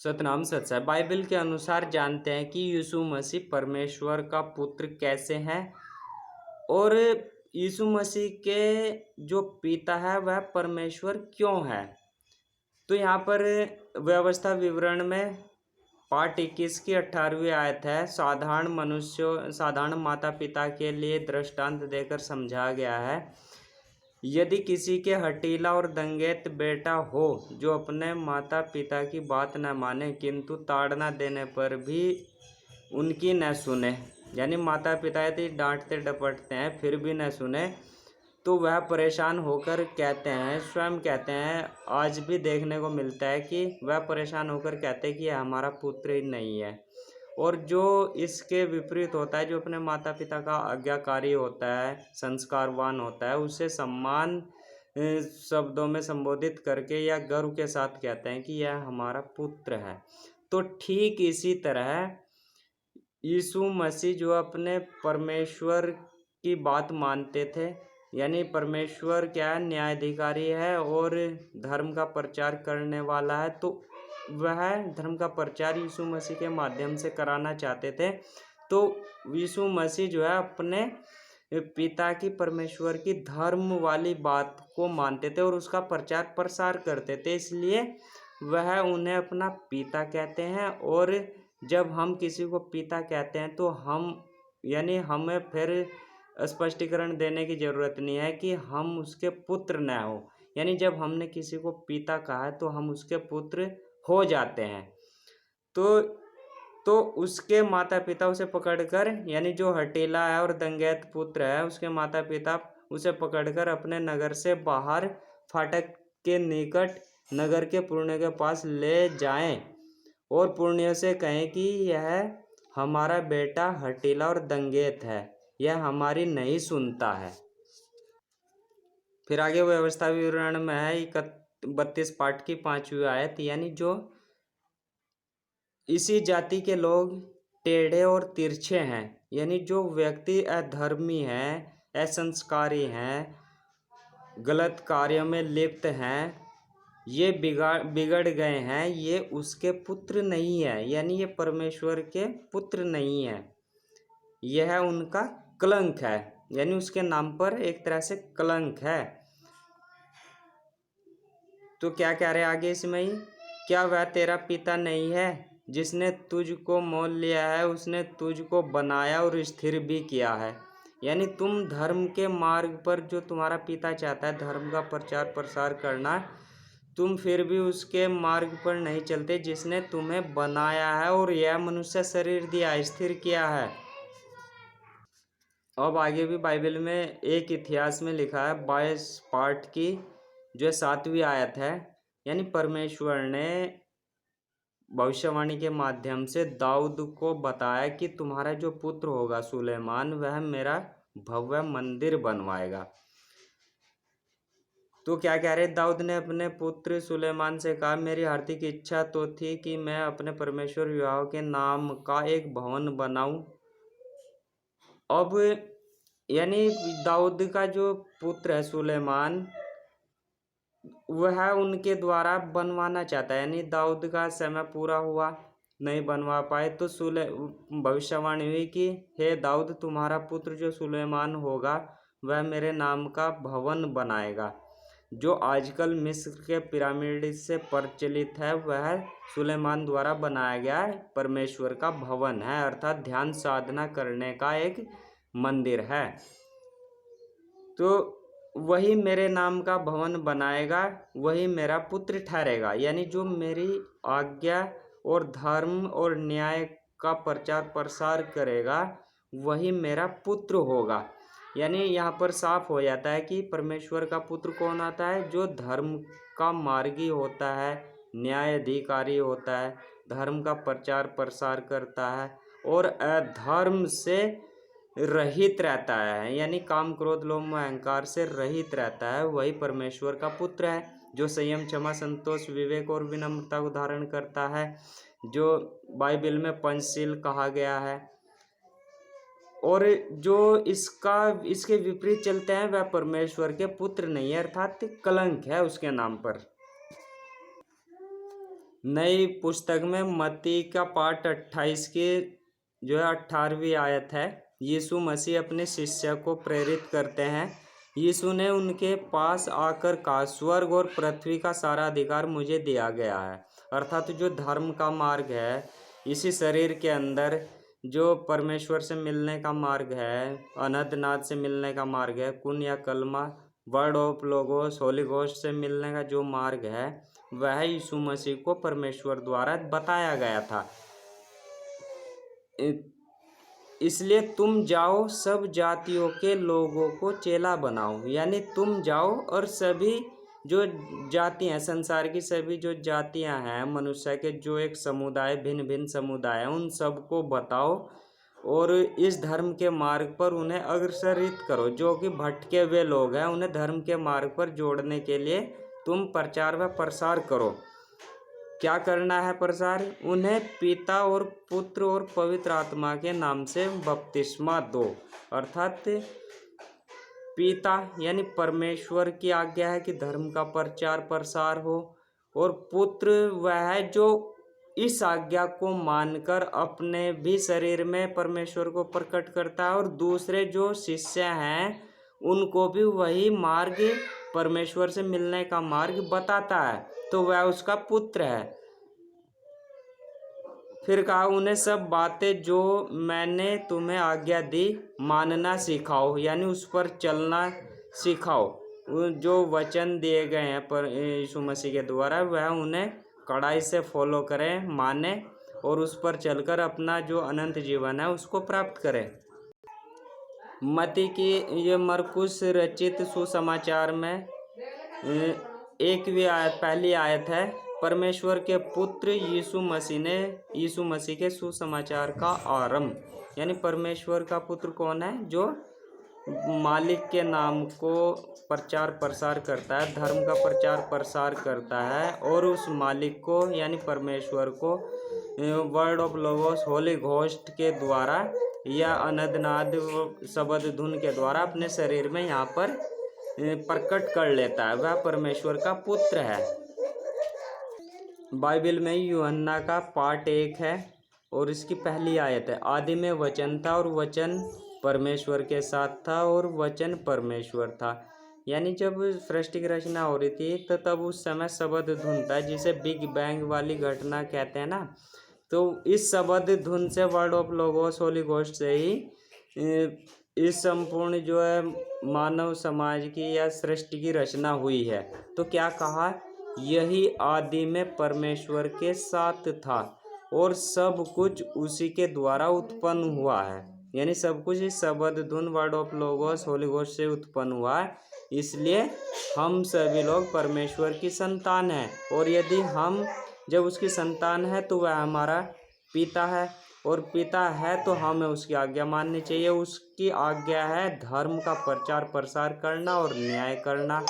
सतनाम सच है। बाइबल के अनुसार जानते हैं कि यीशु मसीह परमेश्वर का पुत्र कैसे हैं और यीशु मसीह के जो पिता है वह परमेश्वर क्यों है। तो यहाँ पर व्यवस्था विवरण में पाठ 21 की 18वीं आयत है। साधारण माता पिता के लिए दृष्टांत देकर समझाया गया है। यदि किसी के हठीला और दंगेत बेटा हो जो अपने माता पिता की बात न माने किंतु ताड़ना देने पर भी उनकी न सुने, यानी माता पिता यदि डांटते डपटते हैं फिर भी न सुने, तो वह परेशान होकर स्वयं कहते हैं, आज भी देखने को मिलता है कि वह परेशान होकर कहते हैं कि यह हमारा पुत्र ही नहीं है। और जो इसके विपरीत होता है, जो अपने माता पिता का आज्ञाकारी होता है, संस्कारवान होता है, उसे सम्मान शब्दों में संबोधित करके या गर्व के साथ कहते हैं कि यह हमारा पुत्र है। तो ठीक इसी तरह यीशु मसीह जो अपने परमेश्वर की बात मानते थे, यानी परमेश्वर क्या है, न्यायाधिकारी है और धर्म का प्रचार करने वाला है, तो वह धर्म का प्रचार यीशु मसीह के माध्यम से कराना चाहते थे। तो यीशु मसीह जो है अपने पिता की, परमेश्वर की धर्म वाली बात को मानते थे और उसका प्रचार प्रसार करते थे, इसलिए वह उन्हें अपना पिता कहते हैं। और जब हम किसी को पिता कहते हैं तो हमें फिर स्पष्टीकरण देने की ज़रूरत नहीं है कि हम उसके पुत्र न हो, यानी जब हमने किसी को पिता कहा है तो हम उसके पुत्र हो जाते हैं। तो उसके माता पिता उसे पकड़कर, यानी जो हठीला है और दंगैत पुत्र है, उसके माता पिता उसे पकड़कर अपने नगर से बाहर फाटक के निकट नगर के पुरनियों के पास ले जाएं और पुरनियों से कहें कि यह हमारा बेटा हठीला और दंगैत है, यह हमारी नहीं सुनता है। फिर आगे व्यवस्था विवरण में है 32 पाठ की 5वीं आयत, यानी जो इसी जाति के लोग टेढ़े और तिरछे हैं, यानी जो व्यक्ति अधर्मी हैं, असंस्कारी हैं, गलत कार्यों में लिप्त हैं, ये बिगड़ गए हैं, ये उसके पुत्र नहीं है, यानी ये परमेश्वर के पुत्र नहीं है, यह उनका कलंक है, यानी उसके नाम पर एक तरह से कलंक है। तो क्या कह रहे आगे इसमें ही, क्या वह तेरा पिता नहीं है जिसने तुझको मोल लिया है, उसने तुझको बनाया और स्थिर भी किया है। यानी तुम धर्म के मार्ग पर, जो तुम्हारा पिता चाहता है धर्म का प्रचार प्रसार करना, तुम फिर भी उसके मार्ग पर नहीं चलते, जिसने तुम्हें बनाया है और यह मनुष्य शरीर दिया, स्थिर किया है। अब आगे भी बाइबल में एक इतिहास में लिखा है 22 पाठ की जो 7वीं आयत है, यानी परमेश्वर ने भविष्यवाणी के माध्यम से दाऊद को बताया कि तुम्हारा जो पुत्र होगा सुलेमान, वह मेरा भव्य मंदिर बनवाएगा। तो क्या कह रहे, दाऊद ने अपने पुत्र सुलेमान से कहा, मेरी हार्दिक इच्छा तो थी कि मैं अपने परमेश्वर यहोवा के नाम का एक भवन बनाऊं। अब यानी दाऊद का जो पुत्र है सुलेमान, वह उनके द्वारा बनवाना चाहता है, यानी दाऊद का समय पूरा हुआ, नहीं बनवा पाए, तो भविष्यवाणी हुई कि हे दाऊद, तुम्हारा पुत्र जो सुलेमान होगा वह मेरे नाम का भवन बनाएगा। जो आजकल मिस्र के पिरामिड से प्रचलित है, वह सुलेमान द्वारा बनाया गया परमेश्वर का भवन है, अर्थात ध्यान साधना करने का एक मंदिर है। तो वही मेरे नाम का भवन बनाएगा, वही मेरा पुत्र ठहरेगा, यानी जो मेरी आज्ञा और धर्म और न्याय का प्रचार प्रसार करेगा वही मेरा पुत्र होगा। यानी यहाँ पर साफ हो जाता है कि परमेश्वर का पुत्र कौन आता है, जो धर्म का मार्गी होता है, न्यायाधिकारी होता है, धर्म का प्रचार प्रसार करता है और अधर्म से रहित रहता है, यानी काम क्रोध लोभ मोह अहंकार से रहित रहता है, वही परमेश्वर का पुत्र है। जो संयम क्षमा संतोष विवेक और विनम्रता को धारण करता है, जो बाइबल में पंचशील कहा गया है, और जो इसके विपरीत चलते हैं वह परमेश्वर के पुत्र नहीं है, अर्थात कलंक है उसके नाम पर। नई पुस्तक में मत्ती का पाठ 28 की जो है 18वीं आयत है। यीशु मसीह अपने शिष्य को प्रेरित करते हैं। यीशु ने उनके पास आकर कहा, स्वर्ग और पृथ्वी का सारा अधिकार मुझे दिया गया है। अर्थात जो धर्म का मार्ग है, इसी शरीर के अंदर जो परमेश्वर से मिलने का मार्ग है, अनंतनाथ से मिलने का मार्ग है, कुन या कलमा, word of logos, Holi ghost से मिलने का जो मार्ग है, वह यीशु मसीह को परमेश्वर द्वारा बताया गया था। इसलिए तुम जाओ, सब जातियों के लोगों को चेला बनाओ। यानी तुम जाओ और सभी जो जातियाँ, संसार की सभी जो जातियाँ हैं मनुष्य के, जो एक समुदाय, भिन्न भिन्न समुदाय हैं, उन सबको बताओ और इस धर्म के मार्ग पर उन्हें अग्रसरित करो। जो कि भटके हुए लोग हैं, उन्हें धर्म के मार्ग पर जोड़ने के लिए तुम प्रचार व प्रसार करो। क्या करना है प्रसार? उन्हें पिता और पुत्र और पवित्र आत्मा के नाम से बपतिस्मा दो। अर्थात पिता यानी परमेश्वर की आज्ञा है कि धर्म का प्रचार प्रसार हो, और पुत्र वह है जो इस आज्ञा को मानकर अपने भी शरीर में परमेश्वर को प्रकट करता है, और दूसरे जो शिष्य हैं उनको भी वही मार्ग, परमेश्वर से मिलने का मार्ग बताता है, तो वह उसका पुत्र है। फिर कहा, उन्हें सब बातें जो मैंने तुम्हें आज्ञा दी मानना सिखाओ, यानी उस पर चलना सिखाओ। जो वचन दिए गए हैं पर यीशु मसीह के द्वारा, वह उन्हें कड़ाई से फॉलो करें, माने और उस पर चलकर अपना जो अनंत जीवन है उसको प्राप्त करें। मत्ती की ये मरकुस रचित सुसमाचार में 1वीं आयत, पहली आयत है, परमेश्वर के पुत्र यीशु मसीह के सुसमाचार का आरंभ। यानी परमेश्वर का पुत्र कौन है? जो मालिक के नाम को प्रचार प्रसार करता है, धर्म का प्रचार प्रसार करता है, और उस मालिक को यानी परमेश्वर को word of logos, Holi ghost के द्वारा या अनंतनाद शब्द धुन के द्वारा अपने शरीर में यहाँ पर प्रकट कर लेता है। वह परमेश्वर का पुत्र है। बाइबल में यूहन्ना का पाठ 1 है और इसकी पहली आयत है, आदि में वचन था और वचन परमेश्वर के साथ था और वचन परमेश्वर था। यानी जब सृष्टि की रचना हो रही थी तो तब उस समय शब्द धुन था, जिसे बिग बैंग वाली घटना कहते हैं ना। तो इस शब्द धुन से, word of logos, Holi ghost से ही इस संपूर्ण जो है मानव समाज की या सृष्टि की रचना हुई है। तो क्या कहा? यही आदि में परमेश्वर के साथ था और सब कुछ उसी के द्वारा उत्पन्न हुआ है। यानी सब कुछ इस शब्द धुन, word of logos, Holi ghost से उत्पन्न हुआ है। इसलिए हम सभी लोग परमेश्वर की संतान हैं, और यदि हम जब उसकी संतान है तो वह हमारा पिता है, और पिता है तो हमें उसकी आज्ञा माननी चाहिए। उसकी आज्ञा है धर्म का प्रचार प्रसार करना और न्याय करना।